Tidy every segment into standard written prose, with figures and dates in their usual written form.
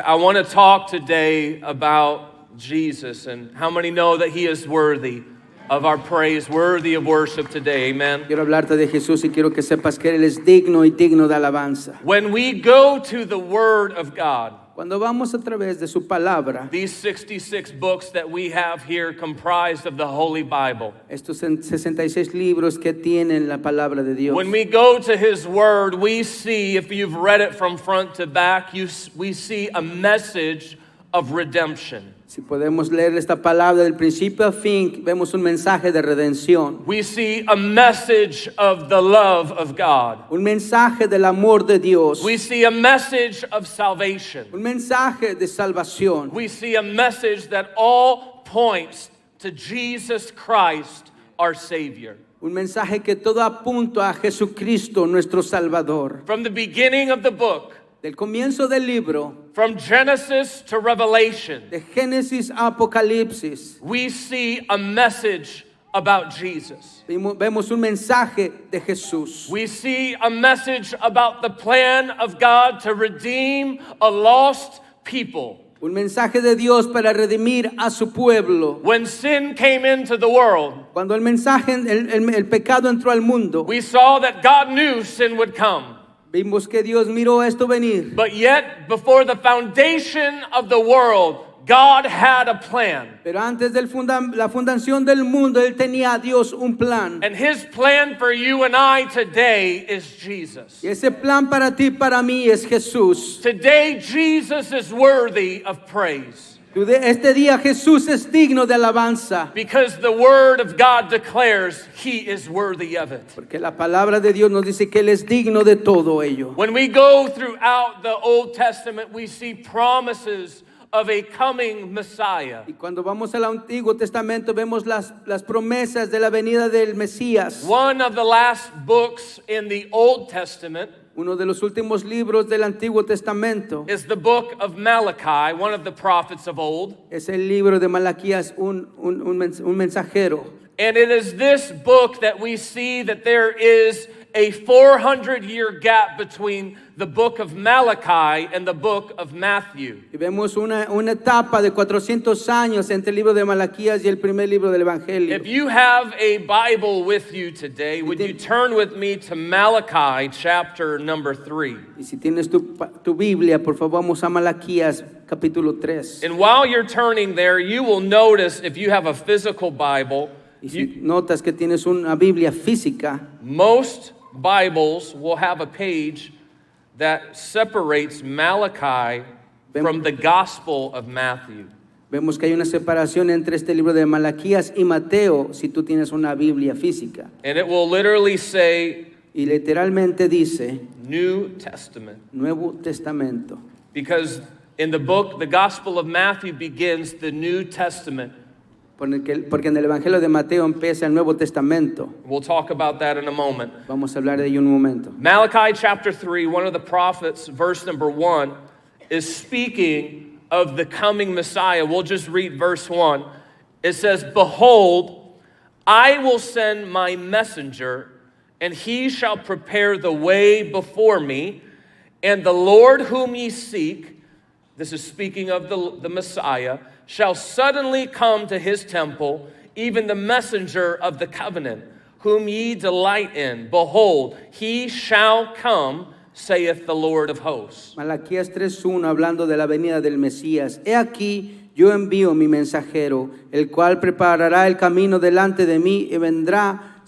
I want to talk today about Jesus and how many know that he is worthy of our praise, worthy of worship today. Amen. Quiero hablarte de Jesús y quiero que sepas que Él es digno y digno de alabanza. When we go to the Word of God, Cuando vamos a través de su palabra, these 66 books that we have here comprised of the Holy Bible. estos 66 libros que tienen la palabra de Dios. When we go to His Word, we see, if you've read it from front to back, we see a message of redemption. Si podemos leer esta palabra del principio a fin, vemos un mensaje de redención. We see a message of the love of God. Un mensaje del amor de Dios. We see a message of salvation. Un mensaje de salvación. We see a message that all points to Jesus Christ, our Savior. Un mensaje que todo apunta a Jesucristo, nuestro Salvador. From the beginning of the book, Del comienzo del libro, from Genesis to Revelation, de Génesis a Apocalipsis, we see a message about Jesus. vemos un mensaje de Jesús. We see a message about the plan of God to redeem a lost people. Un mensaje de Dios para redimir a su pueblo. When sin came into the world, Cuando el pecado entró al mundo, we saw that God knew sin would come. vimos que Dios miró esto venir. But yet, before the foundation of the world, God had a plan. Pero antes de la fundación del mundo, Él tenía a Dios un plan. And His plan for you and I today is Jesus. Y ese plan para ti, para mí, es Jesús. Today, Jesus is worthy of praise. Este día Jesús es digno de alabanza. Because the Word of God declares He is worthy of it. Porque la palabra de Dios nos dice que Él es digno de todo ello. When we go throughout the Old Testament, we see promises of a coming Messiah. Y cuando vamos al Antiguo Testamento vemos las promesas de la venida del Mesías. One of the last books in the Old Testament Uno de los últimos libros del Antiguo Testamento is the book of Malachi, one of the prophets of old. es el libro de Malaquías, un mensajero. And it is this book that we see that there is a 400-year gap between the book of Malachi and the book of Matthew. Y vemos una etapa de 400 años entre el libro de Malaquías y el primer libro del Evangelio. If you have a Bible with you today, would you turn with me to Malachi chapter number 3? Y si tienes tu Biblia, por favor, vamos a Malaquías capítulo 3. And while you're turning there, you will notice, if you have a physical Bible, Y si notas que tienes una Biblia física, most Bibles will have a page that separates Malachi from the Gospel of Matthew. vemos que hay una separación entre este libro de Malaquías y Mateo, si tú tienes una Biblia física. And it will literally say Y literalmente dice New Testament. Nuevo Testamento. Because in the book, the Gospel of Matthew begins the New Testament. Porque en el Evangelio de Mateo empieza el Nuevo Testamento. We'll talk about that in a moment. Vamos a hablar de ello un momento. Malachi chapter 3, one of the prophets, verse number 1, is speaking of the coming Messiah. We'll just read verse 1. It says, "Behold, I will send my messenger, and he shall prepare the way before me, and the Lord whom ye seek," this is speaking of the Messiah, "shall suddenly come to his temple, even the messenger of the covenant, whom ye delight in. Behold, he shall come, saith the Lord of hosts." Malaquías 3:1 hablando de la venida del Mesías. He aquí, yo envío mi mensajero, el cual preparará el camino delante de mí y vendrá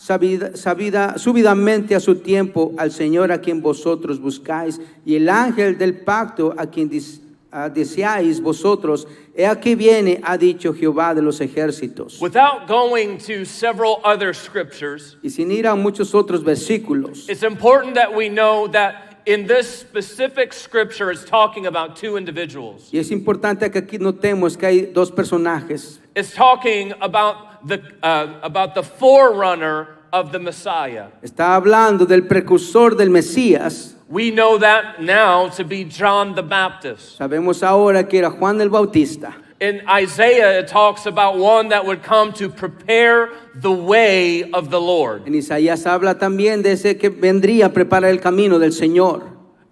súbitamente a su tiempo al Señor a quien vosotros buscáis y el ángel del pacto a quien deseáis vosotros. He aquí viene, ha dicho Jehová de los ejércitos. Without going to several other scriptures, Y sin ir a muchos otros versículos, it's important that we know that in this specific scripture it's talking about two individuals. y es importante que aquí notemos que hay dos personajes. It's talking about the forerunner of the Messiah. Está hablando del precursor del Mesías. We know that now to be John the Baptist. Sabemos ahora que era Juan el Bautista. In Isaiah, it talks about one that would come to prepare the way of the Lord. En Isaías habla también de ese que vendría a preparar el camino del Señor.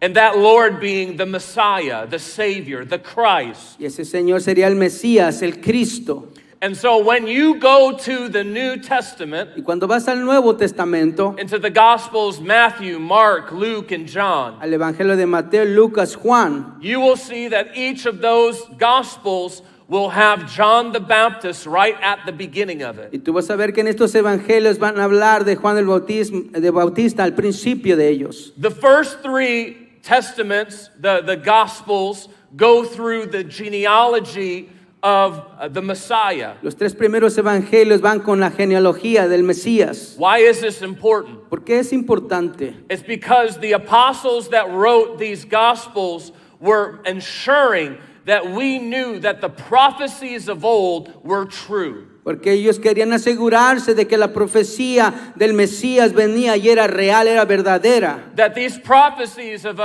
And that Lord being the Messiah, the Savior, the Christ. Y ese Señor sería el Mesías, el Cristo. And so when you go to the New Testament, Y cuando vas al Nuevo Testamento, into the Gospels, Matthew, Mark, Luke, and John, al Evangelio de Mateo, Lucas, Juan, you will see that each of those Gospels will have John the Baptist right at the beginning of it. y tú vas a ver que en estos evangelios van a hablar de Juan el Bautista al principio de ellos. The first three testaments, the Gospels, go through the genealogy of the Messiah. Los tres primeros evangelios van con la genealogía del Mesías. Why is this important? ¿Por qué es importante? It's because the apostles that wrote these Gospels were ensuring that we knew that the prophecies of old were true. Porque ellos querían asegurarse de que la profecía del Mesías venía y era real, era verdadera. That these prophecies of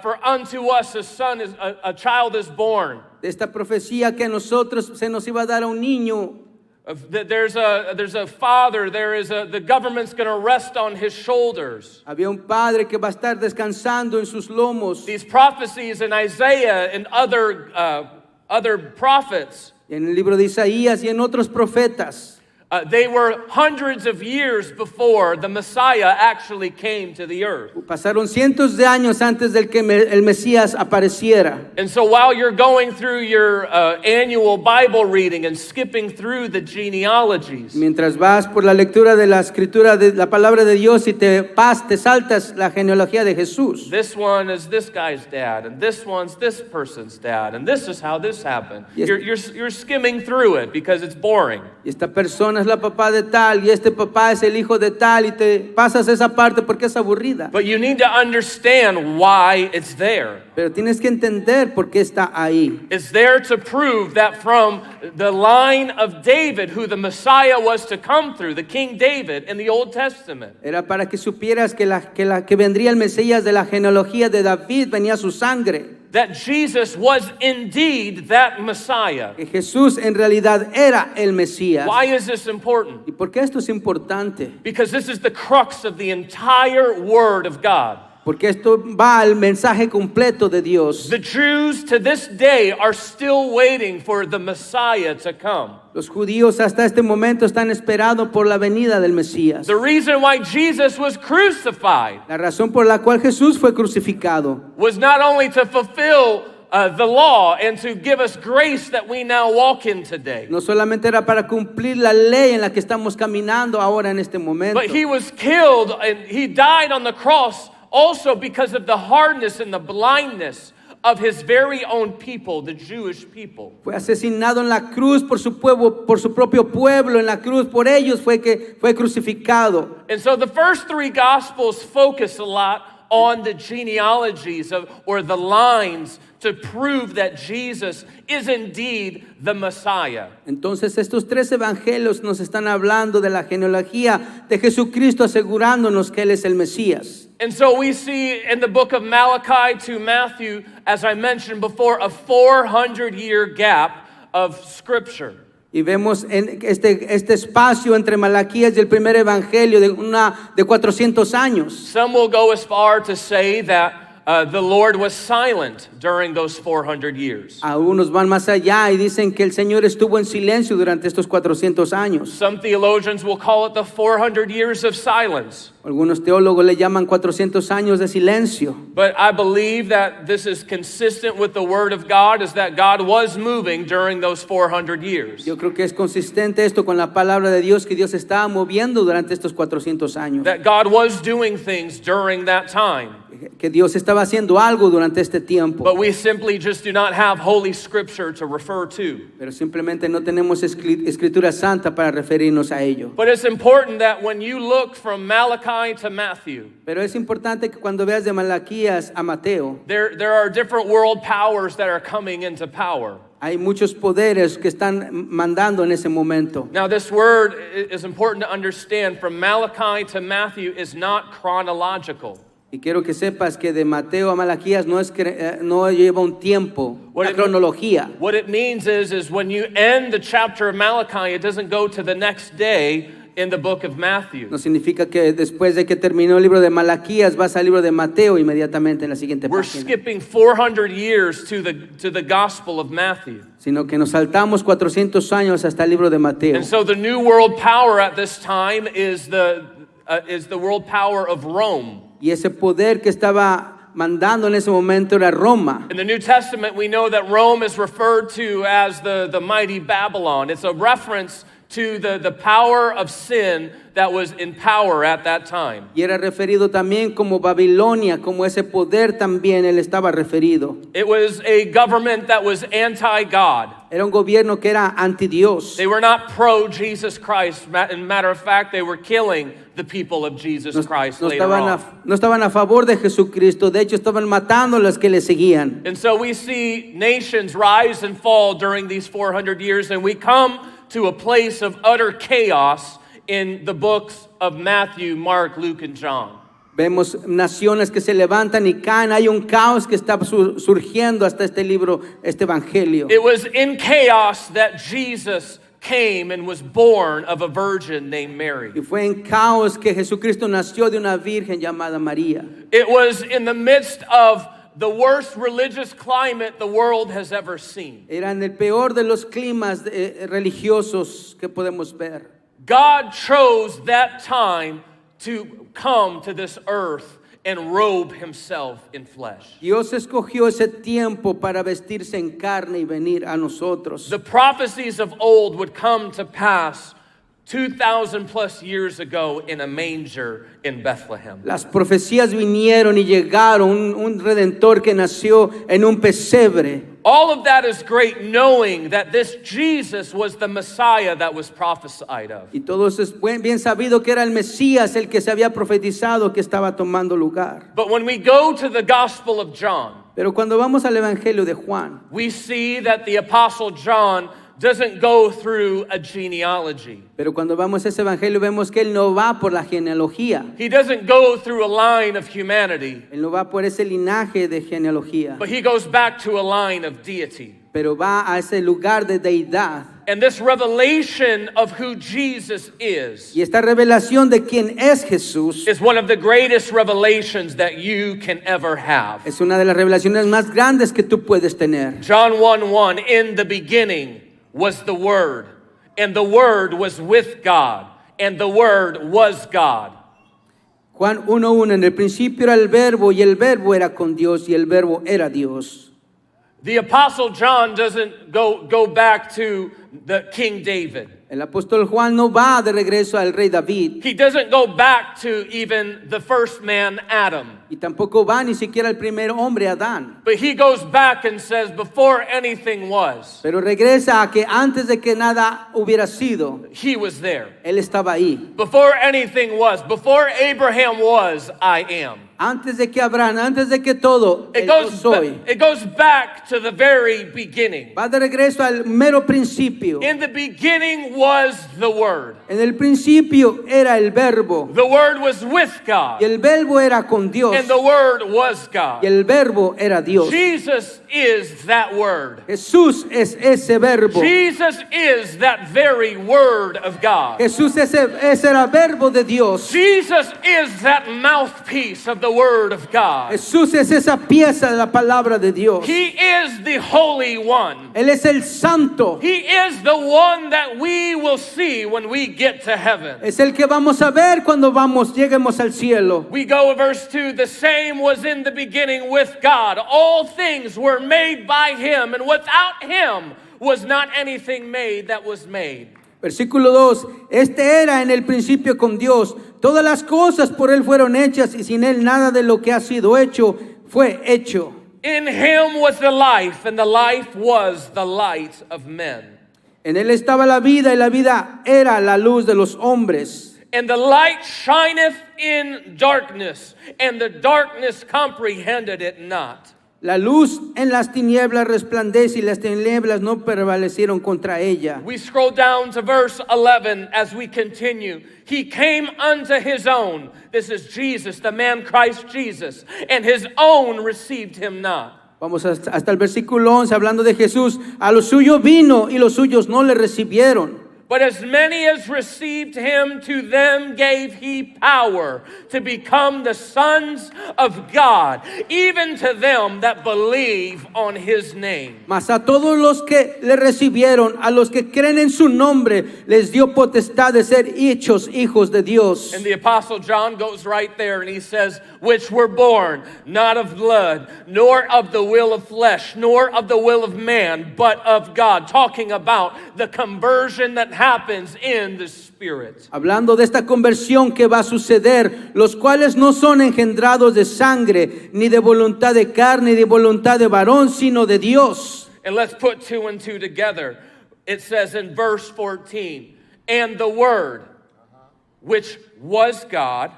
for unto us a child is born. De esta profecía que a nosotros se nos iba a dar a un niño. There's a father. The government's going to rest on his shoulders. Había un padre que va a estar descansando en sus lomos. These prophecies in Isaiah and other prophets. En el libro de Isaías y en otros profetas. They were hundreds of years before the Messiah actually came to the earth. Pasaron cientos de años antes del que el Mesías apareciera. And so while you're going through your annual Bible reading and skipping through the genealogies, Mientras vas por la lectura de la escritura de la palabra de Dios y te saltas la genealogía de Jesús. this one is this guy's dad, and this one's this person's dad, and this is how this happened. Yes. You're skimming through it because it's boring. Y esta persona es la papá de tal y este papá es el hijo de tal y te pasas esa parte porque es aburrida. But you need to understand why it's there. Pero tienes que entender por qué está ahí. It's there to prove that from the line of David, who the Messiah was to come through, the King David in the Old Testament, Era para que supieras que vendría el Mesías de la genealogía de David, venía su sangre. that Jesus was indeed that Messiah. Que Jesús en realidad era el Mesías. Why is this important? ¿Y por qué esto es importante? Because this is the crux of the entire Word of God. Porque esto va al mensaje completo de Dios. The Jews to this day are still waiting for the Messiah to come. Los judíos hasta este momento están esperando por la venida del Mesías. The reason why Jesus was crucified La razón por la cual Jesús fue crucificado was not only to fulfill the law and to give us grace that we now walk in today, no solamente era para cumplir la ley en la que estamos caminando ahora en este momento, but he was killed and he died on the cross also because of the hardness and the blindness of his very own people, the Jewish people. fue asesinado en la cruz por su pueblo, por su propio pueblo en la cruz, por ellos fue que fue crucificado. And so the first three Gospels focus a lot on the genealogies or the lines to prove that Jesus is indeed the Messiah. Entonces estos tres evangelios nos están hablando de la genealogía de Jesucristo, asegurándonos que Él es el Mesías. And so we see in the book of Malachi to Matthew, as I mentioned before, a 400-year gap of scripture. Y vemos en este espacio entre Malaquías y el primer evangelio de 400 años. Some will go as far to say that the Lord was silent during those 400 years. Algunos van más allá y dicen que el Señor estuvo en silencio durante estos 400 años. Some theologians will call it the 400 years of silence. Algunos teólogos le llaman 400 años de silencio. But I believe that this is consistent with the Word of God, is that God was moving during those 400 years. Yo creo que es consistente esto con la palabra de Dios, que Dios estaba moviendo durante estos 400 años. That God was doing things during that time. Que Dios estaba haciendo algo durante este tiempo. But we simply just do not have Holy Scripture to refer to. Pero simplemente no tenemos escritura santa para referirnos a ello. But it's important that when you look from Malachi to Matthew, Pero es importante que cuando veas de Malaquías a Mateo, there are different world powers that are coming into power. hay muchos poderes que están mandando en ese momento. Now this word is important to understand. From Malachi to Matthew is not chronological. Y quiero que sepas que de Mateo a Malaquías no lleva un tiempo, una cronología. What it means is when you end the chapter of Malachi, it doesn't go to the next day. in the book of Matthew. No significa que después de que terminó el libro de Malaquías vas al libro de Mateo inmediatamente en la siguiente We're página. skipping 400 years to the Gospel of Matthew. Sino que nos saltamos 400 años hasta el libro de Mateo. And so the new world power at this time is the world power of Rome. Y ese poder que estaba mandando en ese momento era Roma. In the New Testament, we know that Rome is referred to as the mighty Babylon. It's a reference to the power of sin that was in power at that time. Y era referido también como Babilonia, como ese poder también él estaba referido. It was a government that was anti-God. Era un gobierno que era anti-Dios. They were not pro-Jesus Christ. In matter of fact, they were killing the people of Jesus Christ later on. No estaban a favor de Jesucristo, de hecho estaban matando a los que le seguían. And so we see nations rise and fall during these 400 years, and we come to a place of utter chaos in the books of Matthew, Mark, Luke, and John. Vemos naciones que se levantan y caen, hay un caos que está surgiendo hasta este libro, este evangelio. It was in chaos that Jesus came and was born of a virgin named Mary. Y fue en caos que Jesucristo nació de una virgen llamada María. It was in the midst of the worst religious climate the world has ever seen. Era en el peor de los climas religiosos que podemos ver. God chose that time to come to this earth and robe himself in flesh. Dios escogió ese tiempo para vestirse en carne y venir a nosotros. The prophecies of old would come to pass 2,000 plus years ago in a manger in Bethlehem. Las profecías vinieron y llegaron, un redentor que nació en un pesebre. All of that is great, knowing that this Jesus was the Messiah that was prophesied of. Y todo eso es bien sabido que era el Mesías el que se había profetizado que estaba tomando lugar. But when we go to the Gospel of John, Pero cuando vamos al Evangelio de Juan, we see that the Apostle John doesn't go through a genealogy. pero cuando vamos a ese Evangelio vemos que él no va por la genealogía. He doesn't go through a line of humanity, Él no va por ese linaje de genealogía, but he goes back to a line of deity. pero va a ese lugar de deidad. And this revelation of who Jesus is Y esta revelación de quién es Jesús is one of the greatest revelations that you can ever have. es una de las revelaciones más grandes que tú puedes tener. John 1:1, in the beginning was the Word, and the Word was with God, and the Word was God. Juan 1:1, en el principio era el verbo y el verbo era con Dios y el verbo era Dios. The Apostle John doesn't go back to the King David. El apóstol Juan no va de regreso al rey David He doesn't go back to even the first man, Adam. y tampoco va ni siquiera el primer hombre Adán, But he goes back and says, before anything was, pero regresa a que antes de que nada hubiera sido, he was there. él estaba ahí. Before anything was, before Abraham was, I am. Antes de que Abraham, antes de que todo, It yo goes, soy. it goes back to the very beginning. Va de regreso al mero principio. In the beginning was the Word. En el principio era el verbo The Word was with y God, el verbo era con Dios and the Word was y God. el verbo era Dios. Jesus is that Word. Jesús es ese verbo. Jesus is that very Word of God. Jesús ese era verbo de Dios. Jesus is that mouthpiece of the Word of God. Jesús es esa pieza de la palabra de Dios. He is the Holy One. Él es el santo. He is the one that we will see when we get to heaven. Es el que vamos a ver cuando lleguemos al cielo. We go to verse 2. The same was in the beginning with God. All things were made by Him, and without Him was not anything made that was made. Versículo 2, este era en el principio con Dios, todas las cosas por Él fueron hechas y sin Él nada de lo que ha sido hecho fue hecho. In Him was the life, and the life was the light of men. En Él estaba la vida y la vida era la luz de los hombres. And the light shineth in darkness, and the darkness comprehended it not. La luz en las tinieblas resplandece y las tinieblas no prevalecieron contra ella. We scroll down to verse 11 as we continue. He came unto His own. This is Jesus, the man Christ Jesus. And His own received Him not. Vamos hasta el versículo 11 hablando de Jesús. A los suyos vino y los suyos no le recibieron. But as many as received him, to them gave he power to become the sons of God, even to them that believe on his name. Mas a todos los que le recibieron, a los que creen en su nombre, les dio potestad de ser hechos hijos de Dios. And the Apostle John goes right there and he says, which were born not of blood, nor of the will of flesh, nor of the will of man, but of God. Talking about the conversion that happens in the Spirit. Hablando de esta conversión que va a suceder, los cuales no son engendrados de sangre, ni de voluntad de carne, ni de voluntad de varón, sino de Dios. And let's put two and two together. It says in verse 14, and the Word, which was God,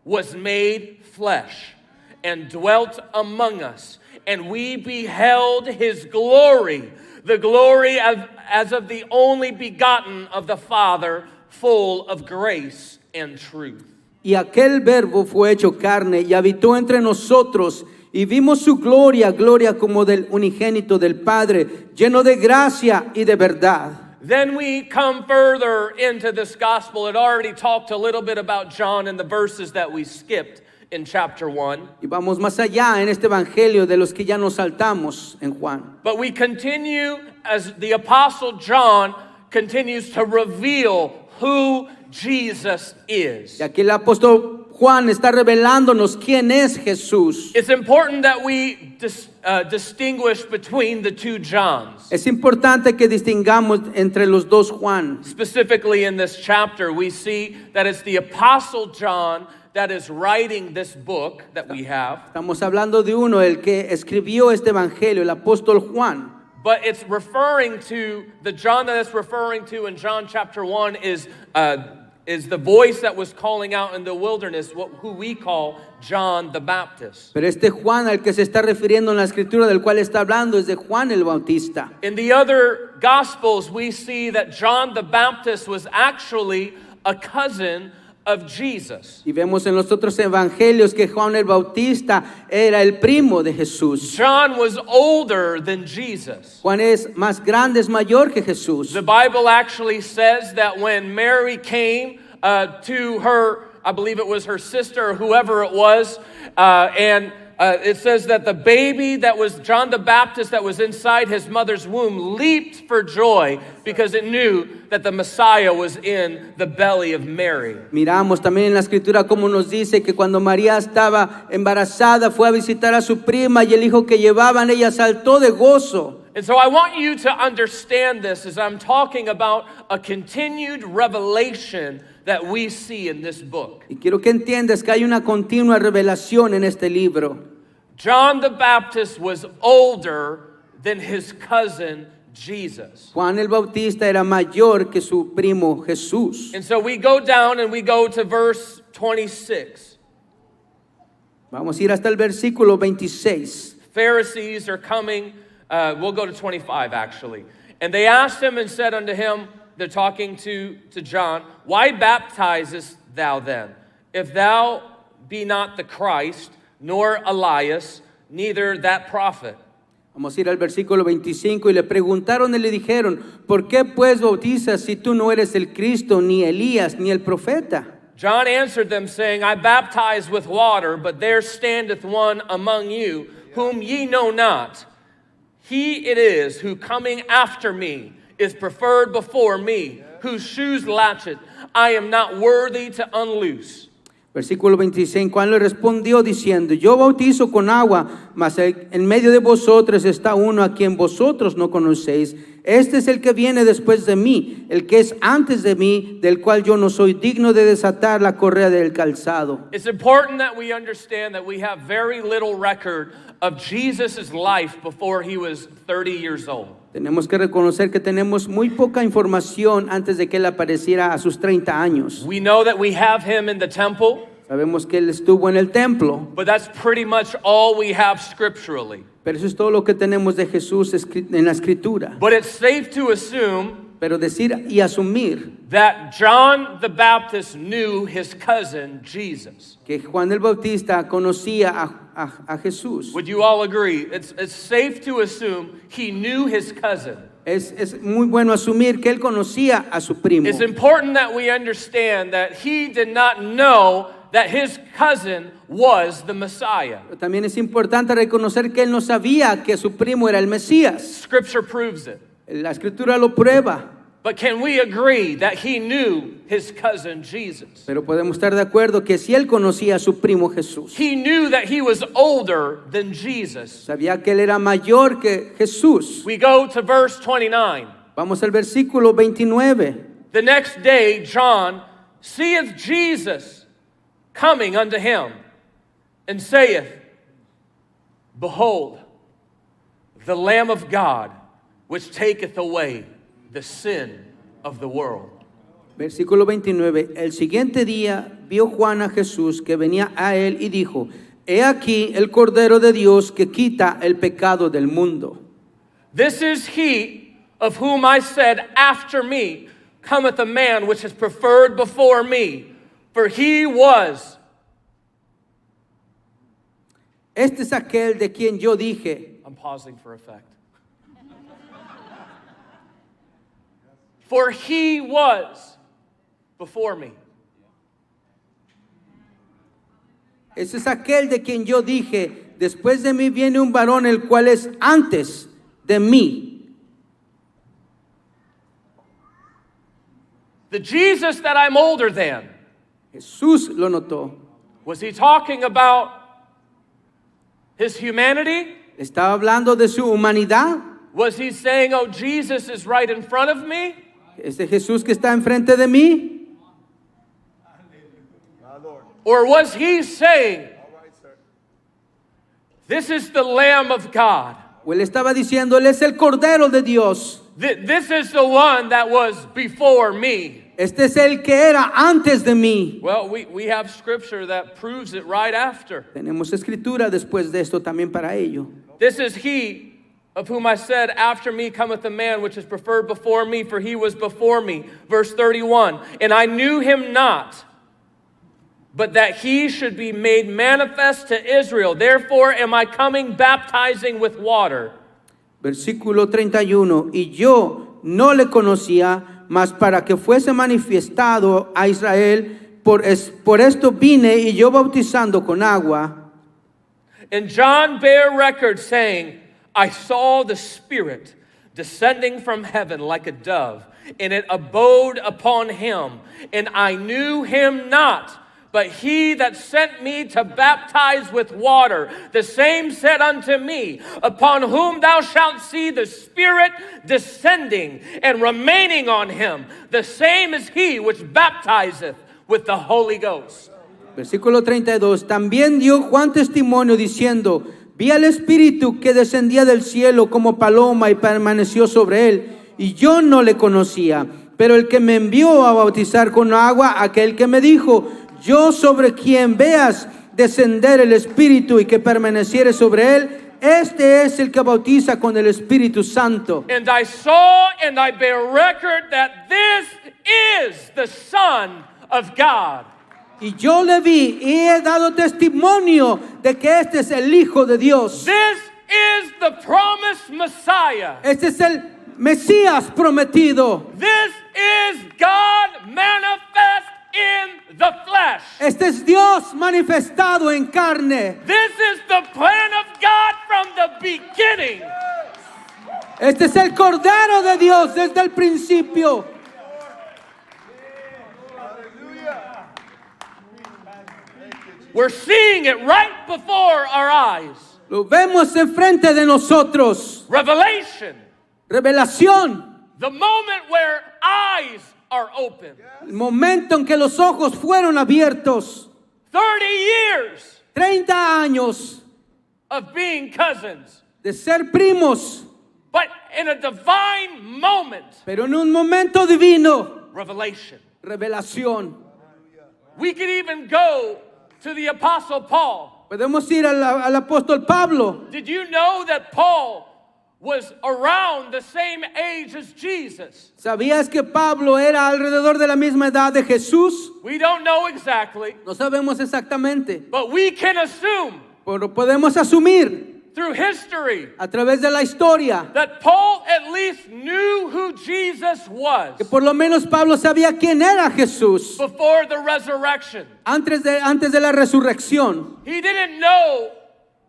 was made flesh, and dwelt among us, and we beheld his glory, the glory as of the only begotten of the Father, full of grace and truth. Y aquel verbo fue hecho carne y habitó entre nosotros, y vimos su gloria, gloria como del unigénito del Padre, lleno de gracia y de verdad. Then we come further into this gospel. It already talked a little bit about John in the verses that we skipped in chapter 1. Y vamos más allá en este evangelio de los que ya nos saltamos en Juan. But we continue as the Apostle John continues to reveal who Jesus is. Y aquí el apóstol Juan está revelándonos quién es Jesús. It's important that we distinguish between the two Johns. Es importante que distingamos entre los dos Juan. Specifically in this chapter, we see that it's the Apostle John that is writing this book that we have. Estamos hablando de uno, el que escribió este evangelio, el apóstol Juan. But it's referring to, the John that it's referring to in John chapter 1 is the voice that was calling out in the wilderness, who we call John the Baptist. Pero este Juan al que se está refiriendo en la escritura del cual está hablando es de Juan el Bautista. In the other Gospels, we see that John the Baptist was actually a cousin of Jesus. Y vemos en los otros evangelios que Juan el Bautista era el primo de Jesús. John was older than Jesus. Juan es más grande, es mayor que Jesús. The Bible actually says that when Mary came to her, I believe it was her sister or whoever it was, it says that the baby that was John the Baptist that was inside his mother's womb leaped for joy because it knew that the Messiah was in the belly of Mary. Miramos también en la escritura cómo nos dice que cuando María estaba embarazada fue a visitar a su prima y el hijo que llevaban ella saltó de gozo. And so I want you to understand this as I'm talking about a continued revelation that we see in this book. Y quiero que entiendas que hay una continua revelación en este libro. John the Baptist was older than his cousin Jesus. Juan el Bautista era mayor que su primo Jesús. And so we go down and we go to verse 26. Vamos a ir hasta el versículo 26. Pharisees are coming, we'll go to 25 actually. And they asked him and said unto him, they're talking to John, why baptizest thou then, if thou be not the Christ, nor Elias, neither that prophet? Vamos a ir al versículo 25 y le preguntaron y le dijeron, ¿por qué pues bautizas si tú no eres el Cristo, ni Elías, ni el profeta? John answered them, saying, I baptize with water, but there standeth one among you, whom ye know not. He it is who coming after me is preferred before me, whose shoes latchet I am not worthy to unloose. Versículo 26, Juan le respondió diciendo, yo bautizo con agua, mas en medio de vosotros está uno a quien vosotros no conocéis. Este es el que viene después de mí, el que es antes de mí, del cual yo no soy digno de desatar la correa del calzado. It's important that we understand that we have very little record of Jesus' life before he was 30 years old. Tenemos que reconocer que tenemos muy poca información antes de que él apareciera a sus 30 años. We know that we have him in the temple. Sabemos que él estuvo en el templo, But that's pretty much all we have scripturally. pero eso es todo lo que tenemos de Jesús en la escritura. But it's safe to assume pero decir y asumir that John the Baptist knew his cousin Jesus. que Juan el Bautista conocía a Jesús. Would you all agree? It's safe to assume he knew his cousin. Es muy bueno asumir que él conocía a su primo. It's important that we understand that he did not know that his cousin was the Messiah. Pero también es importante reconocer que él no sabía que su primo era el Mesías. Scripture proves it. La escritura lo prueba. But can we agree that he knew his cousin Jesus? Pero podemos estar de acuerdo que si él conocía a su primo Jesús, He knew that he was older than Jesus. sabía que él era mayor que Jesús. We go to verse 29. Vamos al versículo 29. The next day, John seeth Jesus coming unto him, and saith, Behold, the Lamb of God, which taketh away the sin of the world. Versículo 29. El siguiente día vio Juan a Jesús que venía a él y dijo: He aquí el Cordero de Dios que quita el pecado del mundo. This is he of whom I said, After me cometh a man which is preferred before me, for he was. Este es aquel de quien yo dije. I'm pausing for effect. For he was before me. Este es aquel de quien yo dije: Después de mí viene un varón el cual es antes de mí. The Jesus that I'm older than, Jesús lo notó. was he talking about his humanity? Estaba hablando de su humanidad. Was he saying, oh, Jesus is right in front of me? Este Jesús que está enfrente de mí. Or was he saying, this is the Lamb of God? O él estaba diciendo: Él es el Cordero de Dios. This is the one that was before me. Este es el que era antes de mí. Well, we have scripture that proves it right after. Tenemos escritura después de esto también para ello. This is he of whom I said, After me cometh a man which is preferred before me, for he was before me. Verse 31, and I knew him not, but that he should be made manifest to Israel. Therefore am I coming baptizing with water. Versículo 31. Y yo no le conocía, mas para que fuese manifestado a Israel, por esto vine y yo bautizando con agua. And John bare record, saying, I saw the Spirit descending from heaven like a dove, and it abode upon him. And I knew him not, but he that sent me to baptize with water, the same said unto me, Upon whom thou shalt see the Spirit descending and remaining on him, the same is he which baptizeth with the Holy Ghost. Versículo 32. También dio Juan testimonio diciendo: Vi al Espíritu que descendía del cielo como paloma y permaneció sobre él, y yo no le conocía. Pero el que me envió a bautizar con agua, aquel que me dijo: Yo sobre quien veas descender el Espíritu y que permaneciere sobre él, este es el que bautiza con el Espíritu Santo. And I saw and I bear record that this is the Son of God. Y yo le vi y he dado testimonio de que este es el Hijo de Dios. This is the promised Messiah. Este es el Mesías prometido. This is God manifest in the flesh. Este es Dios manifestado en carne. This is the plan of God from the beginning. Este es el Cordero de Dios desde el principio. We're seeing it right before our eyes. Lo vemos enfrente de nosotros. Revelation. Revelación. The moment where eyes are open. El momento en que los ojos fueron abiertos. 30 years 30 años of being cousins. de ser primos. But in a divine moment. Pero en un momento divino. Revelation. Revelación. We could even go to the Apostle Paul. Podemos ir al apóstol Pablo. Did you know that Paul was around the same age as Jesus. ¿Sabías que Pablo era alrededor de la misma edad de Jesús? We don't know exactly, No sabemos exactamente, but we can assume pero podemos asumir through history a través de la historia that Paul at least knew who Jesus was que por lo menos Pablo sabía quién era Jesús before the resurrection. antes de la resurrección. He didn't know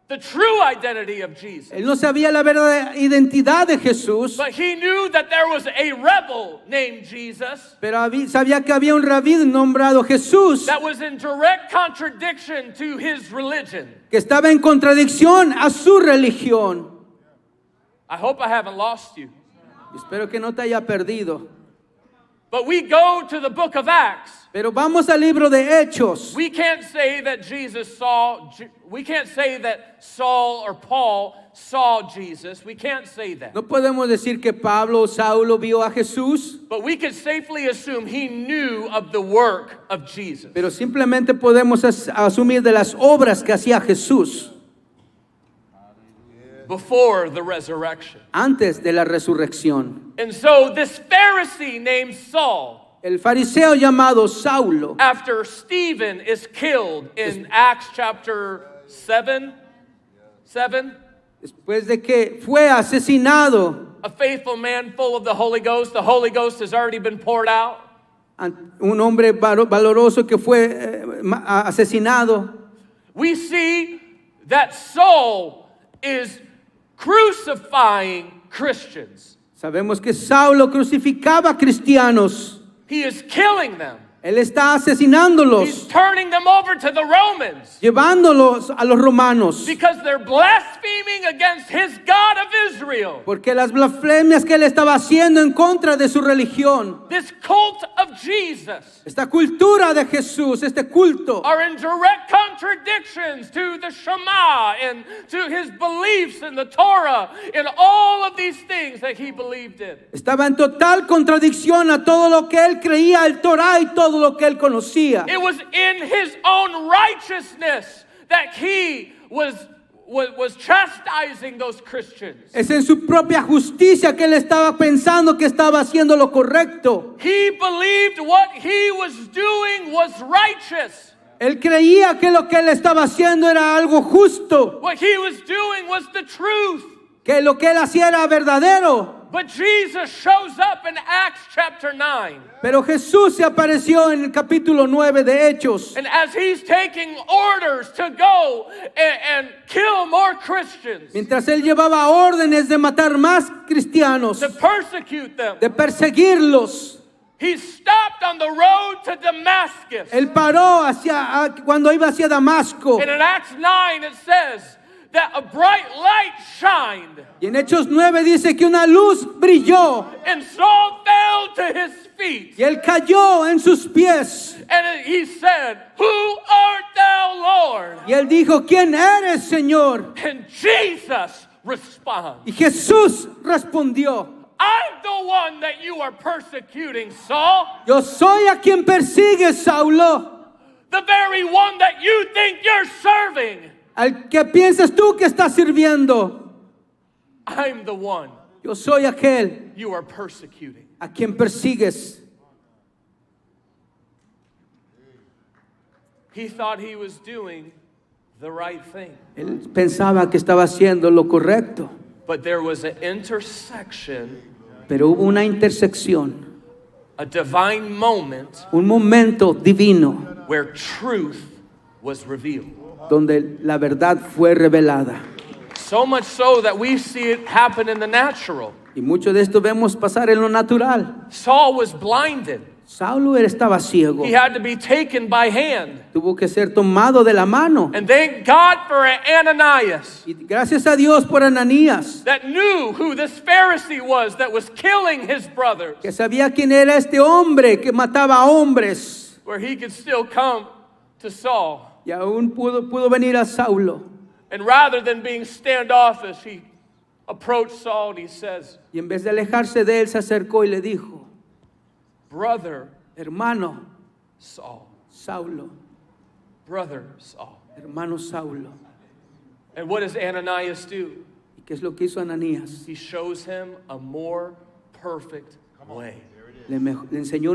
the true identity of Jesus, Él no sabía la verdadera identidad de Jesús, but he knew that there was a rebel named Jesus pero sabía que había un rabí nombrado Jesús that was in direct contradiction to his religion. que estaba en contradicción a su religión. I hope I haven't lost you. Espero que no te haya perdido. But we go to the book of Acts. Pero vamos al libro de Hechos. We can't say that we can't say that Saul or Paul saw Jesus. We can't say that. No podemos decir que Pablo o Saulo vio a Jesús, But we can safely assume he knew of the work of Jesus. pero simplemente podemos asumir de las obras que hacía Jesús Before the resurrection. antes de la resurrección. And so this Pharisee named Saul, El fariseo llamado Saulo, after Stephen is killed in Acts chapter 7, después de que fue asesinado, a faithful man full of the Holy Ghost has already been poured out. un hombre valoroso que fue asesinado, We see that Saul is crucifying Christians. sabemos que Saulo crucificaba a cristianos. He is killing them. Él está He's asesinándolos, turning them over to the Romans llevándolos a los romanos, because they're blaspheming against his God of Israel. porque las blasfemias que él estaba haciendo en contra de su religión, This cult of Jesus esta cultura de Jesús, este culto, are in direct contradictions to the Shema and to his beliefs in the Torah and all of these things that he believed in. estaba en total contradicción a todo lo que él creía, el Torah y todo lo que él conocía. It was in his own righteousness that he was chastising those Christians. Es en su propia justicia que él estaba pensando que estaba haciendo lo correcto. He believed what he was doing was righteous. Él creía que lo que él estaba haciendo era algo justo, What he was doing was the truth. que lo que él hacía era verdadero. But Jesus shows up in Acts chapter 9. Pero Jesús se apareció en el capítulo 9 de Hechos. And as he's taking orders to go and kill more Christians, Mientras él llevaba órdenes de matar más cristianos, to persecute them, de perseguirlos, he stopped on the road to Damascus. él paró cuando iba hacia Damasco. And in Acts 9 it says that a bright light shined, Y en Hechos 9 dice que una luz brilló and Saul fell to his feet. y él cayó en sus pies. And he said, "Who art thou, Lord?" Y él dijo, ¿quién eres, Señor? And Jesus responds, Y Jesús respondió, "I'm the one that you are persecuting, Saul. yo soy a quien persigues, Saulo, The very one that you think you're serving. al que piensas tú que estás sirviendo. I'm the one Yo soy aquel you are persecuting." a quien persigues. He thought he was doing the right thing. Él pensaba que estaba haciendo lo correcto, But there was an intersection, pero hubo una intersección, a divine moment un momento divino where truth was revealed. donde la verdad fue revelada. So much so that we see it happen in the natural. Y mucho de esto vemos pasar en lo natural. Saul was blinded. Saulo estaba ciego, He had to be taken by hand. tuvo que ser tomado de la mano. And thank God for Ananias Y gracias a Dios por Ananías, that knew who this Pharisee was that was killing his brothers, que sabía quién era este hombre que mataba a hombres. where he could still come to Saul. Y aún pudo venir a Saulo. And rather than being standoffish, he approached Saul and he says, Y en vez de alejarse de él, se acercó y le dijo, "Brother hermano Saul, Saulo, brother Saul." hermano Saulo. And what does Ananias do? ¿Y ¿Qué es lo que hizo Ananías? He shows him a more perfect way. Le enseñó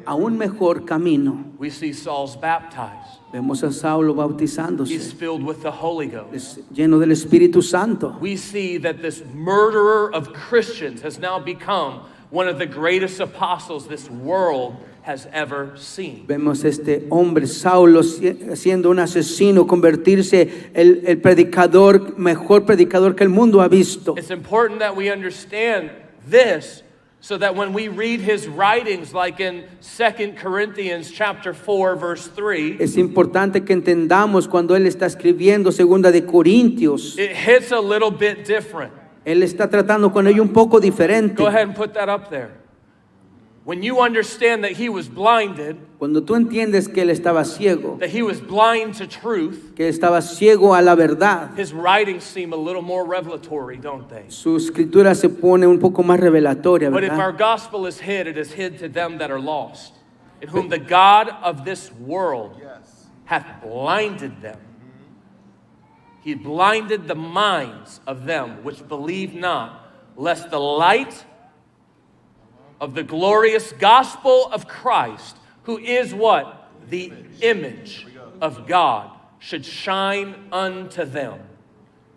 aún mejor camino. We see Saul's baptized. Vemos a Saulo He's bautizándose, filled with the Holy Ghost. es lleno del Espíritu Santo. We see that this murderer of Christians has now become one of the greatest apostles this world has ever seen. Vemos este hombre, Saulo, siendo un asesino, convertirse el predicador, mejor predicador que el mundo ha visto. It's important that we understand this so that when we read his writings, like in 2 Corinthians chapter 4, verse 3, Es importante que entendamos cuando él está escribiendo Segunda de Corintios, it hits a little bit different. él está tratando con ello un poco diferente. Go ahead and put that up there. When you understand that he was blinded, Cuando tú entiendes que él estaba ciego, that he was blind to truth, que estaba ciego a la verdad, his writings seem a little more revelatory, don't they? su escritura se pone un poco más revelatoria, But if our ¿verdad? gospel is hid, it is hid to them that are lost, in whom the God of this world hath blinded them. He blinded the minds of them which believe not, lest the light of the glorious gospel of Christ, who is what? The image of God, should shine unto them.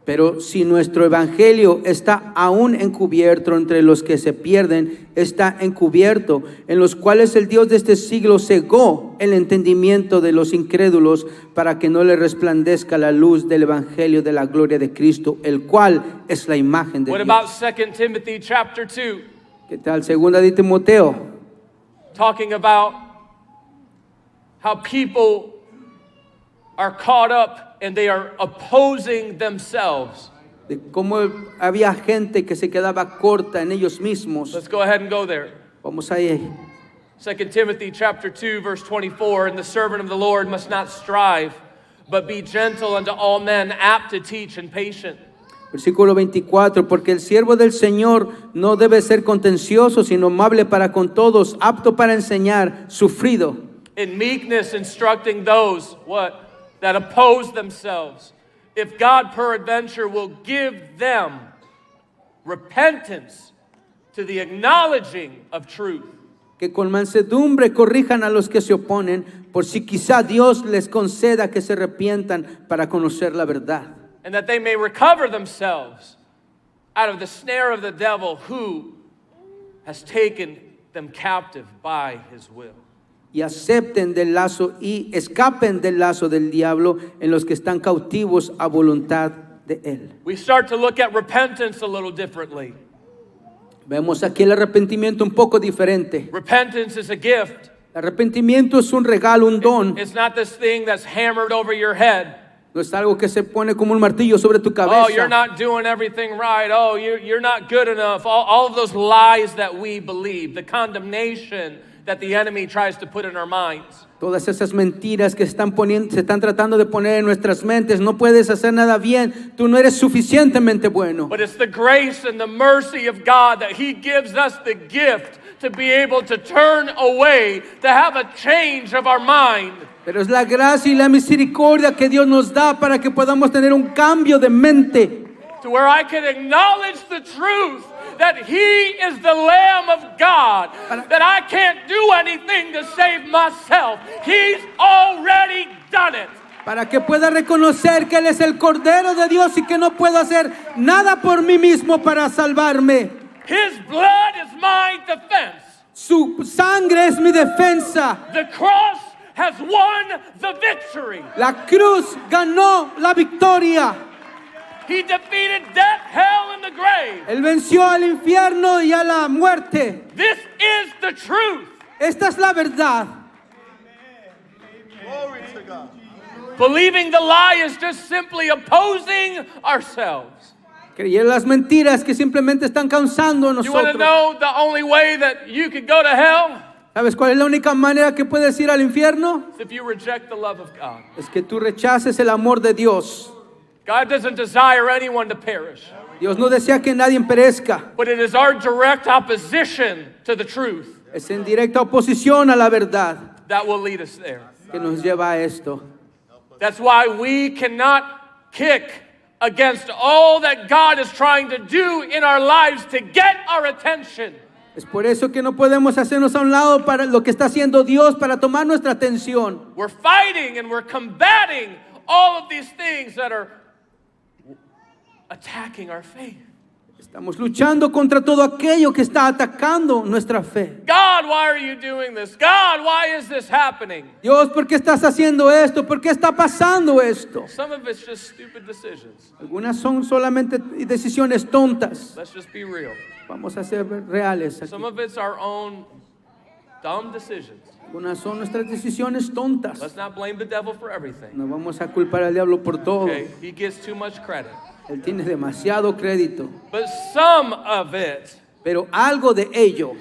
Pero si nuestro evangelio está aún encubierto entre los que se pierden, está encubierto, en los cuales el Dios de este siglo cegó el entendimiento de los incrédulos para que no le resplandezca la luz del evangelio de la gloria de Cristo, el cual es la imagen de What Dios. about 2 Timothy chapter 2, ¿Qué tal? Segunda de Timoteo, talking about how people are caught up and they are opposing themselves. de cómo había gente que se quedaba corta en ellos mismos. Let's go ahead and go there. Vamos ahí. 2 Timothy chapter 2 verse 24, and the servant of the Lord must not strive, but be gentle unto all men, apt to teach and patient. Versículo 24, porque el siervo del Señor no debe ser contencioso, sino amable para con todos, apto para enseñar, sufrido, In meekness instructing those, what? That oppose themselves. If God peradventure will give them repentance to the acknowledging of truth. que con mansedumbre corrijan a los que se oponen, por si quizá Dios les conceda que se arrepientan para conocer la verdad. And that they may recover themselves out of the snare of the devil, who has taken them captive by his will. Y acepten del lazo y escapen del lazo del diablo en los que están cautivos a voluntad de él. We start to look at repentance a little differently. Vemos aquí el arrepentimiento un poco diferente. Repentance is a gift. El arrepentimiento es un regalo, un don. It's not this thing that's hammered over your head. No es algo que se pone como un martillo sobre tu cabeza. Oh, you're not doing everything right. Oh, you're not good enough. All of those lies that we believe, the condemnation that the enemy tries to put in our minds. Todas esas mentiras que se están tratando de poner en nuestras mentes. No puedes hacer nada bien. Tú no eres suficientemente bueno. But it's the grace and the mercy of God that He gives us the gift to be able to turn away, to have a change of our mind. Pero es la gracia y la misericordia que Dios nos da para que podamos tener un cambio de mente. To where I can acknowledge the truth that He is the Lamb of God, that I can't do anything to save myself. He's already done it. Para que pueda reconocer que Él es el Cordero de Dios y que no puedo hacer nada por mí mismo para salvarme. His blood is my defense. Su sangre es mi defensa. The cross has won the victory. La cruz ganó la victoria. He defeated death, hell, and the grave. Él venció al infierno y a la muerte. This is the truth. Esta es la verdad. Glory to God. Believing the lie is just simply opposing ourselves. Creer las mentiras que simplemente están causando en You want to nosotros. know the only way that you could go to hell? ¿Sabes cuál es la única manera que puedes ir al infierno? It's if you reject the love of God. Es que tú rechaces el amor de Dios. God doesn't desire anyone to perish, Dios no desea que nadie perezca. but it is our direct opposition to the truth Es en directa oposición a la verdad that will lead us there. que nos lleva a esto. That's why we cannot kick against all that God is trying to do in our lives to get our attention. Es por eso que no podemos hacernos a un lado para lo que está haciendo Dios para tomar nuestra atención. We're fighting and we're combating all of these things that are attacking our faith. Estamos luchando contra todo aquello que está atacando nuestra fe. God, why are you doing this? God, why is this happening? Dios, ¿por qué estás haciendo esto? ¿Por qué está pasando esto? Some of it's just stupid decisions. Algunas son solamente decisiones tontas. Let's just be real. Vamos a ser reales aquí. Some of it's our own dumb decisions. Algunas son nuestras decisiones tontas. Let's not blame the devil for everything. No vamos a culpar al diablo por todo. Okay, he gets too much credit. Él tiene demasiado crédito. But some of it Pero algo de ello,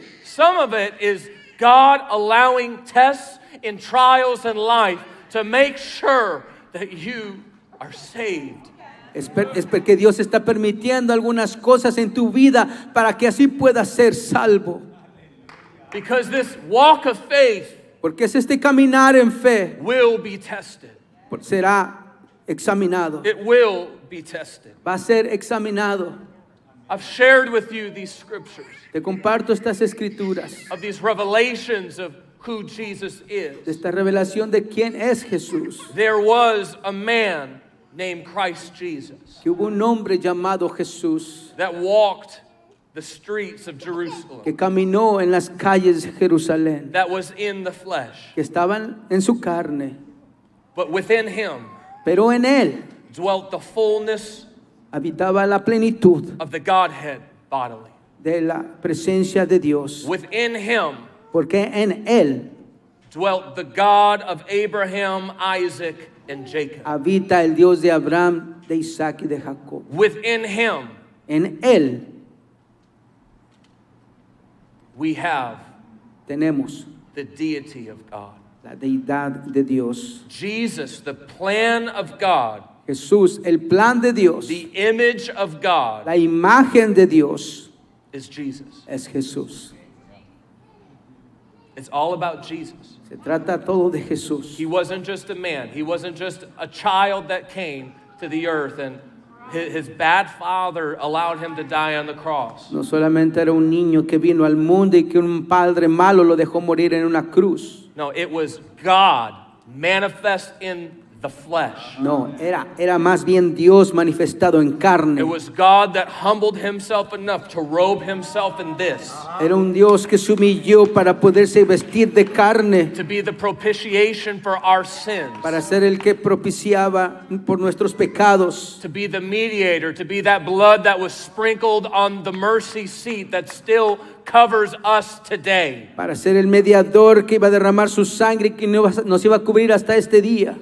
is God allowing tests and trials in life to make sure that you are saved. es porque Dios está permitiendo algunas cosas en tu vida para que así puedas ser salvo. Because this walk of faith Porque es este caminar en fe will be tested. será examinado. It will be tested. Va a ser examinado. I've shared with you these scriptures, Te comparto estas escrituras, of these revelations of who Jesus de is. esta revelación de quién es Jesús. There was a man named Christ Jesus Que hubo un hombre llamado Jesús that walked the streets of Jerusalem, que caminó en las calles de Jerusalén, that was in the flesh. que estaban en su carne, But within him pero en él dwelt the fullness habitaba la plenitud of the Godhead bodily. de la presencia de Dios, Within him porque en él dwelt the God of Abraham, Isaac, and Jacob. habita el Dios de Abraham, de Isaac y de Jacob. Within him En él we have tenemos the deity of God. la deidad de Dios. Jesus, the plan of God, Jesús, el plan de Dios, the image of God, la imagen de Dios is Jesus. es Jesús. It's all about Jesus. Se trata todo de Jesús. He wasn't just a man. He wasn't just a child that came to the earth and his bad father allowed him to die on the cross. No solamente era un niño que vino al mundo y que un padre malo lo dejó morir en una cruz. No, it was God manifest in the flesh. No, era más bien Dios manifestado en carne. It was God that humbled himself enough to robe himself in this, Era un Dios que se humilló para poderse vestir de carne, to be the propitiation for our sins, para ser el que propiciaba por nuestros pecados, to be the mediator, to be that blood that was sprinkled on the mercy seat that still covers us today. para ser el mediador que iba a derramar su sangre y que nos iba a cubrir hasta este día.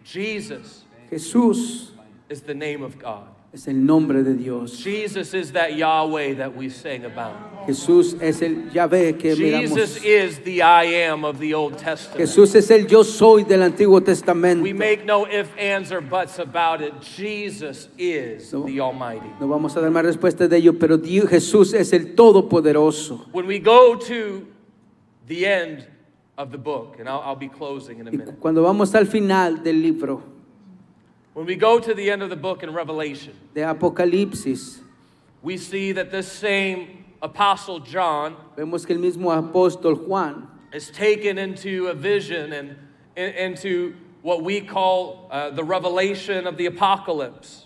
Jesus Jesús is the name of God. es el nombre de Dios. Jesus is that Yahweh that we sing about. Jesús es el Yahvé que Jesus miramos. is the I am of the Old Testament. Jesús es el yo soy del Antiguo Testamento. We make no ifs, ands, or buts about it. Jesus is No. the Almighty. No vamos a dar más respuesta de ello, pero Jesús es el Todopoderoso. When we go to the end of the book, and I'll be closing in a Y minute. cuando vamos al final del libro When we go to the end of the book in Revelation, de Apocalipsis, we see that this same Apostle John vemos que el mismo apóstol Juan is taken into a vision and into what we call the revelation of the apocalypse.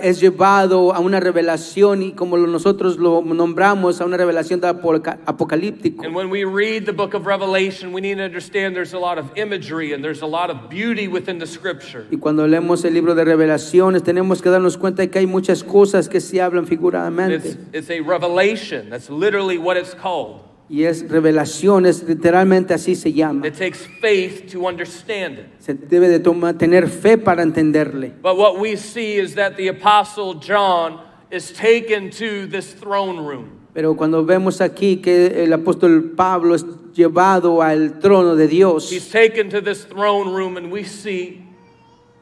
es llevado a una revelación y como nosotros lo nombramos a una revelación de apocalíptico. And when we read the book of Revelation, we need to understand there's a lot of imagery and there's a lot of beauty within the scripture. Y cuando leemos el libro de revelaciones tenemos que darnos cuenta de que hay muchas cosas que se hablan figuradamente. It's a revelation. That's literally what it's called. Y es revelaciones, literalmente así se llama. It takes faith to understand it. Se debe de tener fe para entenderle. But what we see is that the Apostle John is taken to this throne room. Pero cuando vemos aquí que el apóstol Pablo es llevado al trono de Dios, He's taken to this throne room and we see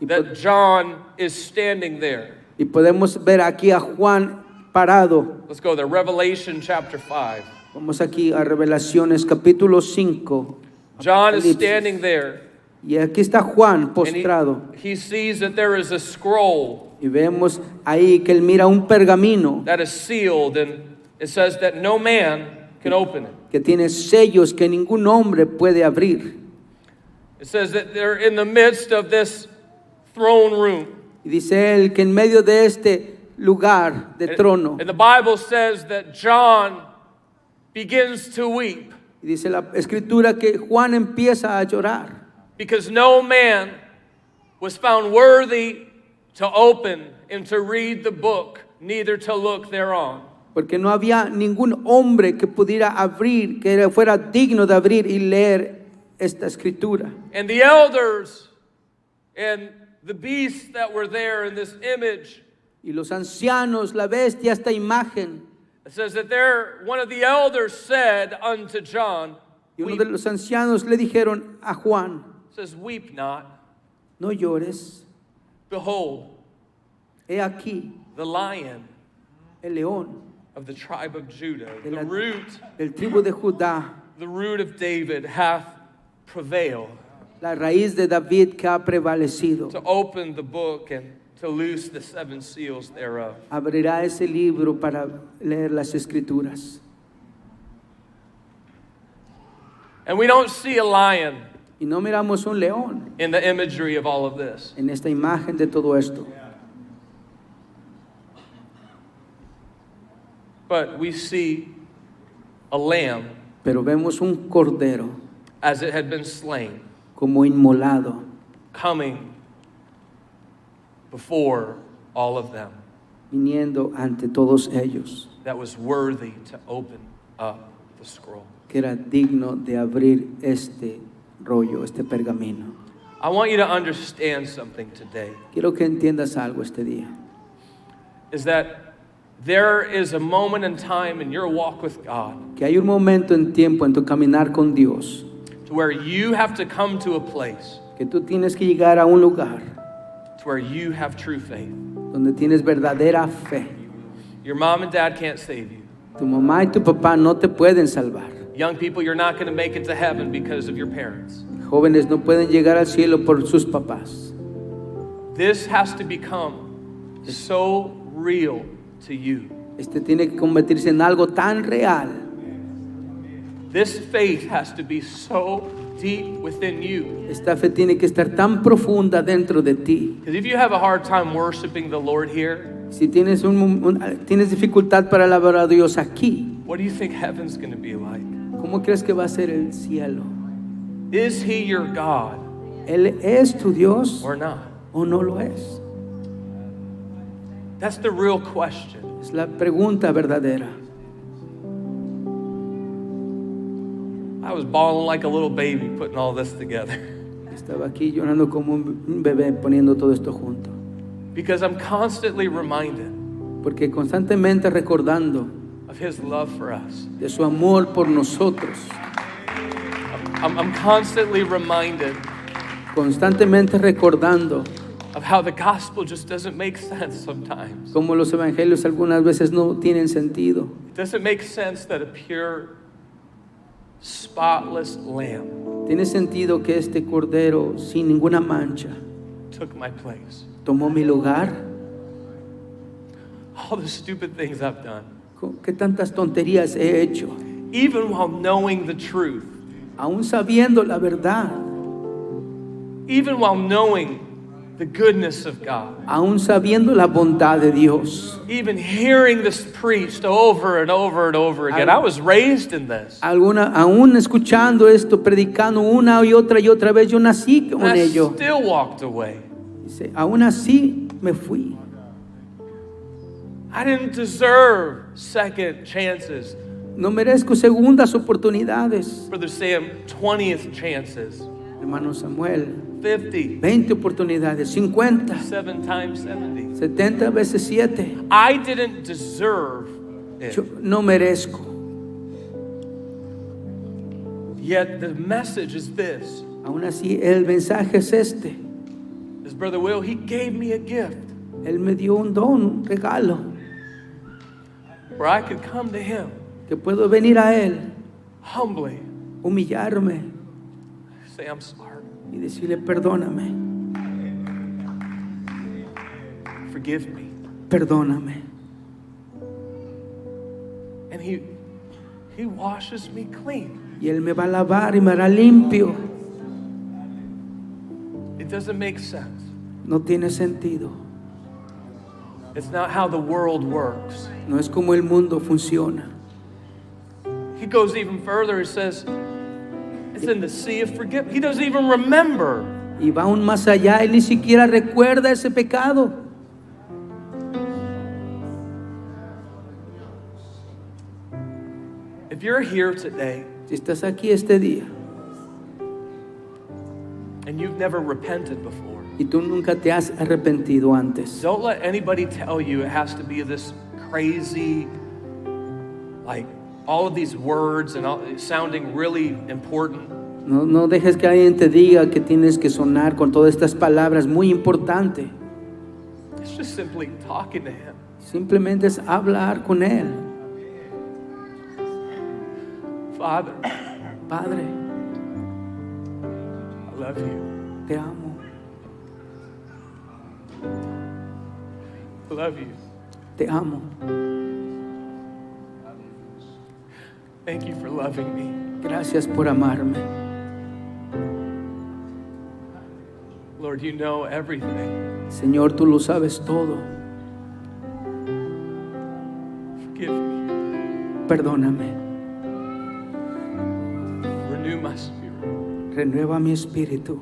that John is standing there. y podemos ver aquí a Juan parado. Let's go there. Revelation chapter 5. Vamos aquí a Revelaciones capítulo 5. John is Apocalipsis. standing there. Y aquí está Juan And postrado. he sees that there is a scroll Y vemos ahí que él mira un pergamino that is sealed, and it says that no man can open it. que tiene sellos que ningún hombre puede abrir. It says that they're in the midst of this throne room. Y dice él que en medio de este lugar de trono, And the Bible says that John begins to weep y dice la escritura que Juan empieza a llorar, because no man was found worthy to open and to read the book, neither to look thereon. porque no había ningún hombre que pudiera abrir, que fuera digno de abrir y leer esta escritura. And the elders and the beasts that were there in this image, Y los ancianos, la bestia, esta imagen, it says that there, one of the elders said unto John, y uno de los ancianos le dijeron a Juan, it says, weep not, no llores, behold, he aquí the lion el león of the tribe of Judah, de the la- root, del tribu de Judá, the root of David hath prevailed la raíz de David que ha prevalecido. to open the book and to loose the seven seals thereof. Abrirá ese libro para leer las escrituras. And we don't see a lion Y no miramos un león in the imagery of all of this. en esta imagen de todo esto. But we see a lamb Pero vemos un cordero as it had been slain, como inmolado, coming before all of them, viniendo ante todos ellos, that was worthy to open up the scroll. que era digno de abrir este rollo, este pergamino. I want you to understand something today, Quiero que entiendas algo este día. is that there is a moment in time in your walk with God Que hay un momento en tiempo en tu caminar con Dios, to where you have to come to a place que tú tienes que llegar a un lugar to where you have true faith. donde tienes verdadera fe. Your mom and dad can't save you. Tu mamá y tu papá no te pueden salvar. Young people, you're not going to make it to heaven because of your parents. Jóvenes no pueden llegar al cielo por sus papás. This has to become so real to you. Este tiene que convertirse en algo tan real. This faith has to be so deep within you. Esta fe tiene que estar tan profunda dentro de ti. Because if you have a hard time worshiping the Lord here, Si tienes, tienes dificultad para alabar a Dios aquí, what do you think heaven's going to be like? ¿cómo crees que va a ser el cielo? Is He your God ¿Él es tu Dios or not? o no lo es? That's the real question. Es la pregunta verdadera. I was bawling like a little baby putting all this together Estaba aquí llorando como un bebé poniendo todo esto junto. because I'm constantly reminded Porque constantemente recordando of His love for us. de su amor por nosotros, I'm constantly reminded constantemente recordando of how the gospel just doesn't make sense sometimes. cómo los evangelios algunas veces no tienen sentido. It doesn't make sense that a pure, spotless lamb Tiene sentido que este cordero sin ninguna mancha took my place. tomó mi lugar. All the stupid things I've done, ¿Qué tantas tonterías he hecho? even while knowing the truth, Aún sabiendo la verdad, even while knowing the goodness of God, aún sabiendo la bondad de Dios, even hearing this preached over and over and over again. I was raised in this. aún escuchando esto, predicando una y otra vez, yo nací And con I ello. still walked away. Dice, aún así me fui. I didn't deserve second chances. No merezco segundas oportunidades. Brother Sam, 20th chances, Hermano Samuel, 50, 20 oportunidades, 50, 7 times 70. 70 veces 7. I didn't deserve it. Yo no merezco. Yet the message is this. Aún así el mensaje es este. As Brother Will, he gave me a gift Él me dio un don, un regalo, where I could come to him que puedo venir a Él, humbly, humillarme say, I'm sorry. y decirle perdóname. forgive me. perdóname. And he washes me clean. Y Él me va a lavar y me hará limpio. It doesn't make sense. No tiene sentido. It's not how the world works. No es como el mundo funciona. He goes even further. He says, it's in the sea of forgiveness. He doesn't even remember. Y va aún más allá. Él ni siquiera recuerda ese pecado. If you're here today Si estás aquí este día and you've never repented before, y tú nunca te has arrepentido antes, don't let anybody tell you it has to be this crazy, like all of these words and all, sounding really important. no dejes que alguien te diga que tienes que sonar con todas estas palabras muy importantes. It's just simply talking to him. Simplemente es hablar con Él. Father, Padre, I love you. te amo, I love you. te amo. Thank you for loving me. Gracias por amarme. Lord, you know everything. Señor, tú lo sabes todo. Forgive me. Perdóname. Renew my spirit. Renueva mi espíritu.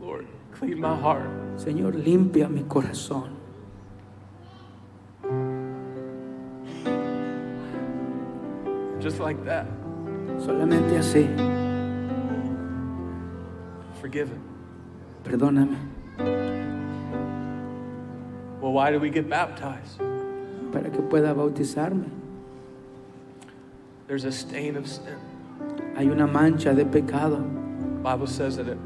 Lord, clean my heart. Señor, limpia mi corazón. Just like that. Solamente así. Forgive him. Perdóname. Well, why do we get baptized? Para que pueda bautizarme. There's a stain of sin. Hay una mancha de pecado. The Bible says that it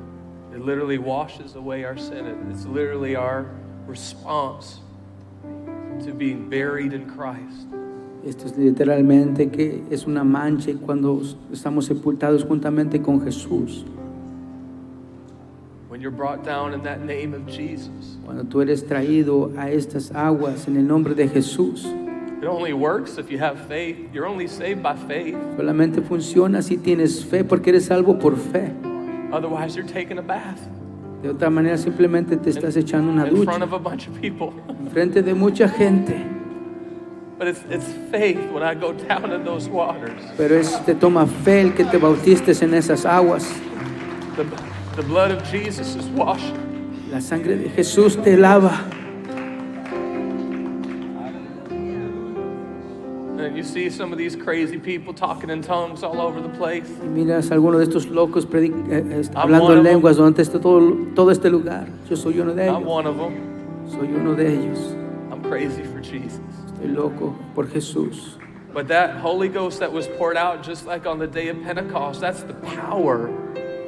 literally washes away our sin. It's literally our response to being buried in Christ. Esto es literalmente que es una mancha cuando estamos sepultados juntamente con Jesús. When you're brought down in that name of Jesus. Cuando tú eres traído a estas aguas en el nombre de Jesús. It only works if you have faith. You're only saved by faith. Solamente funciona si tienes fe, porque eres salvo por fe. Otherwise, you're taking a bath De otra manera simplemente te estás echando una in front ducha of a bunch of people. en frente de mucha gente. But it's faith when I go down in those waters. Pero te toma fe el que te bautistes en esas aguas. The blood of Jesus is washing. La sangre de Jesús te lava. And you see some of these crazy people talking in tongues all over the place. Y miras a alguno de estos locos I'm hablando one en of them. lenguas durante todo este lugar. Yo soy uno de I'm ellos. one of them. Soy uno de ellos. I'm crazy for Jesus. Estoy loco por Jesús. But that Holy Ghost that was poured out just like on the day of Pentecost, that's the power,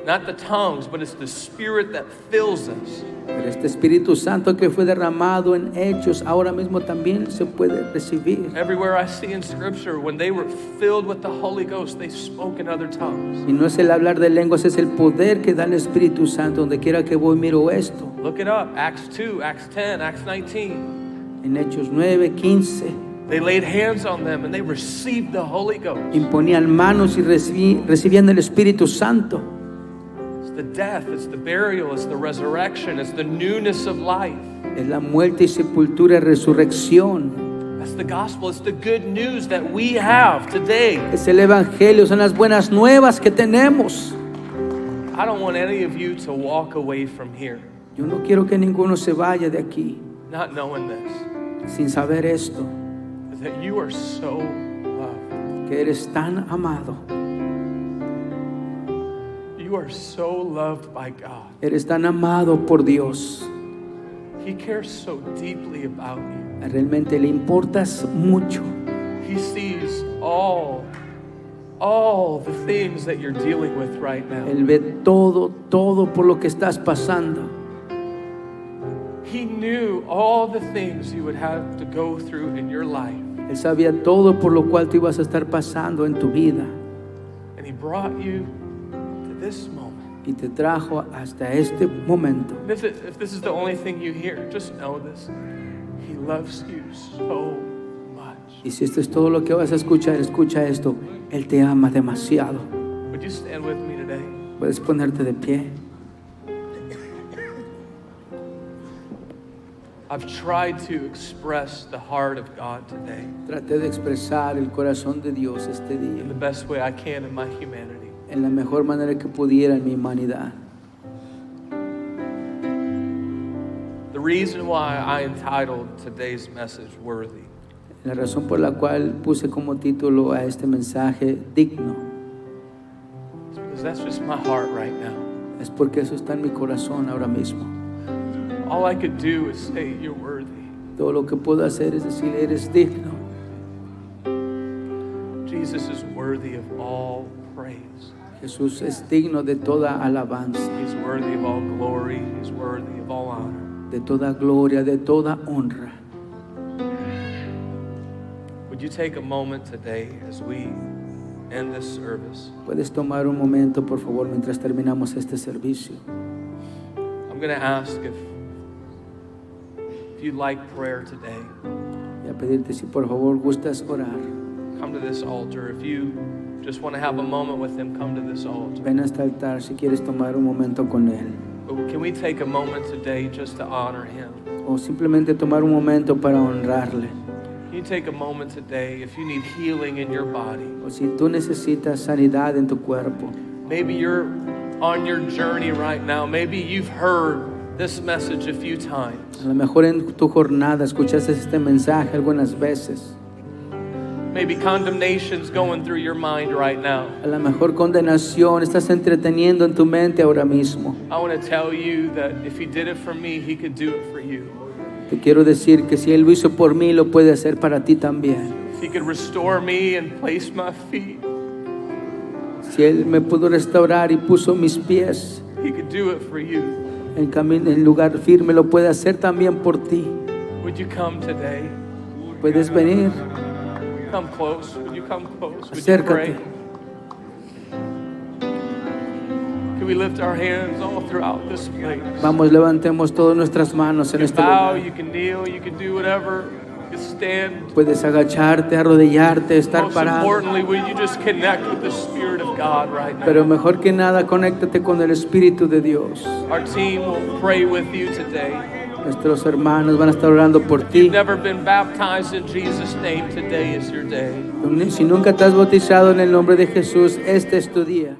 not the tongues, but it's the Spirit that fills us. Pero este Espíritu Santo que fue derramado en hechos, ahora mismo también se puede recibir. Everywhere I see in Scripture, when they were filled with the Holy Ghost, they spoke in other tongues. Y no es el hablar de lenguas, es el poder que da el Espíritu Santo. Donde quiera que voy, miro esto. Look it up. Acts 2, Acts 10, Acts 19. En Hechos 9, 15, They laid hands on them and they received the Holy Ghost. imponían manos y recibían el Espíritu Santo. It's the death, it's the burial, it's the resurrection, it's the newness of life. Es la muerte y sepultura y resurrección. That's the gospel. It's the good news that we have today. Es el Evangelio, son las buenas nuevas que tenemos. I don't want any of you to walk away from here Yo no quiero que ninguno se vaya de aquí not knowing this, sin saber esto, that you are so loved. que eres tan amado. You are so loved by God. Eres tan amado por Dios. He cares so deeply about you. Realmente le importas mucho. He sees all the things that you're dealing with right now. Él ve todo por lo que estás pasando. He knew all the things you would have to go through in your life. Él sabía todo por lo cual tú ibas a estar pasando en tu vida. And He brought you to this moment. Y te trajo hasta este momento. And if this is the only thing you hear, just know this. loves you so much. Y si esto es todo lo que vas a escuchar, escucha esto. Él te ama demasiado. Would you stand with me today? Puedes ponerte de pie. I've tried to express the heart of God today Traté de expresar el corazón de Dios este día in the best way I can in my humanity. en la mejor manera que pudiera en mi humanidad. The reason why I entitled today's message Worthy La razón por la cual puse como título a este mensaje digno is because that's just my heart right now. es porque eso está en mi corazón ahora mismo. All I could do is say, you're worthy. Todo lo que puedo hacer es decir, eres digno. Jesus is worthy of all praise. Jesús es digno de toda alabanza, He's worthy of all glory. He's worthy of all honor. de toda gloria, de toda honra. Would you take a moment today as we end this service? Puedes tomar un momento, por favor, mientras terminamos este servicio. I'm going to ask if you'd like prayer today, Y a pedirte si por favor gustas orar. come to this altar. If you just want to have a moment with Him, come to this altar. Ven a este altar si quieres tomar un momento con Él. But can we take a moment today just to honor Him? O simplemente tomar un momento para honrarle. Can you take a moment today if you need healing in your body? O si tú necesitas sanidad en tu cuerpo. Maybe you're on your journey right now. Maybe you've heard this message a few times. A lo mejor en tu jornada escuchaste este mensaje algunas veces. Maybe condemnation's going through your mind right now. A lo mejor condenación estás entreteniendo en tu mente ahora mismo. I want to tell you that if He did it for me, He could do it for you. Te quiero decir que si Él lo hizo por mí, lo puede hacer para ti también. If He could restore me and place my feet, Si Él me pudo restaurar y puso mis pies He could do it for you. en camino, en lugar firme, lo puede hacer también por ti. Would you come today? Puedes venir, Come close. Would you come close? Would you acércate. pray? Can we lift our hands all throughout this place? Vamos, levantemos todas nuestras manos en You este can bow, lugar. you can kneel, you can do whatever. You stand. Puedes agacharte, arrodillarte, estar Most parado. importantly, will you just connect with the Spirit of God right now? Pero mejor que nada, conéctate con el Espíritu de Dios. Our team will pray with you today. Nuestros hermanos van a estar orando por If ti. you've never been baptized in Jesus' name, today is your day. Si nunca te has bautizado en el nombre de Jesús, este es tu día.